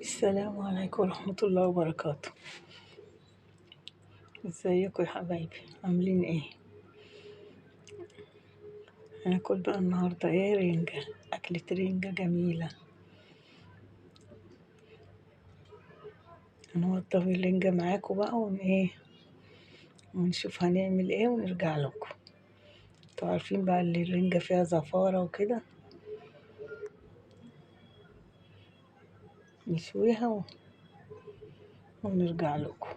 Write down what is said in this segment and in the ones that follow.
السلام عليكم ورحمة الله وبركاته. ازيكم يا حبايبي، عاملين ايه؟ هناكل بقى النهاردة ايه؟ رنجة، أكلة رنجة جميلة. هنوضب الرنجة معاكم بقى ونشوف هنعمل ايه ونرجع لكم. انتوا عارفين بقى اللي الرنجة فيها زفارة وكده، نشويها ونرجع لكم.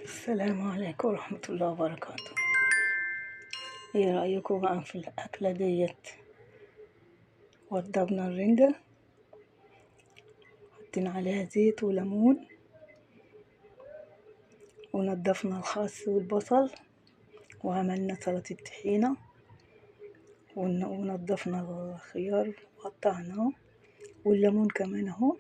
السلام عليكم ورحمة الله وبركاته. ايه رأيكم بقى في الأكلة ديت؟ وضبنا الرنجة، حطينا عليها زيت وليمون، ونضفنا الخس والبصل، وعملنا سلطة طحينة، ونضفنا الخيار وقطعناه، والليمون كمان اهو.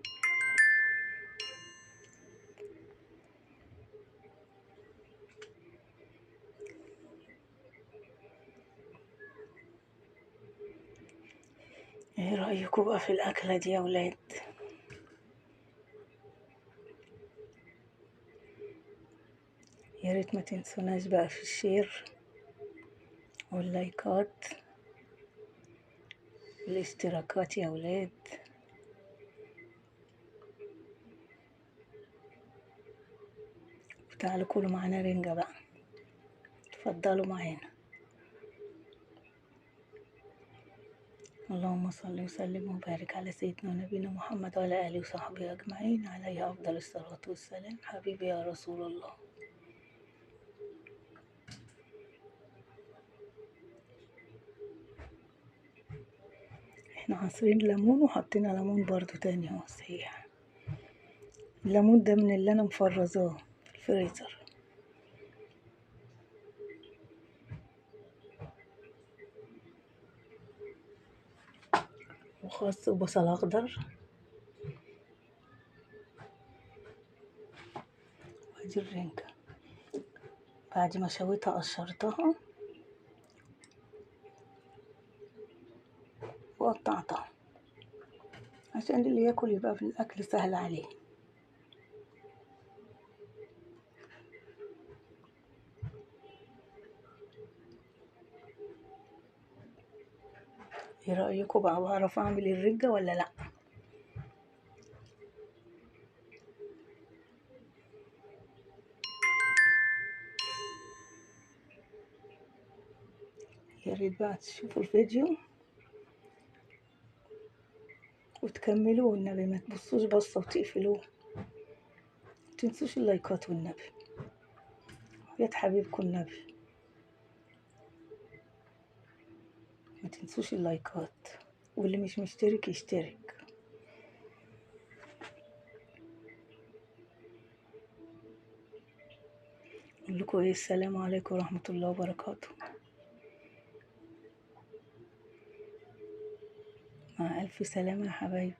ايه رأيكم بقى في الأكلة دي يا ولاد؟ يا ريت ما تنسوناش بقى في الشير واللايكات والاشتراكات يا ولاد. وتعالوا كلوا معانا رنجة بقى، اتفضلوا معانا. اللهم صل وسلم وبارك على سيدنا ونبينا محمد وعلى آله وصحبه أجمعين، عليه أفضل الصلاة والسلام. حبيبي يا رسول الله. احنا عصرين ليمون وحطينا ليمون برضو تاني اهو صحيح. الليمون ده من اللي انا مفرزاه في الفريزر. وخس وبصل اخضر، وادي الرنجة بعد ما شويتها قشرتها وقطعتها عشان اللي ياكل يبقى في الاكل سهل عليه. ايه رايكم بقى؟ بعرف اعمل الرنجة ولا لا؟ يا ريت بقى تشوفوا الفيديو وتكملوا، والنبي ما تبصوش بصة وتقفلوه. متنسوش اللايكات والنبي، يا حبيبكم النبي ما تنسوش اللايكات، واللي مش مشترك يشترك. اقول لكم ايه؟ السلام عليكم ورحمة الله وبركاته. مع الف سلامة يا حبايبي.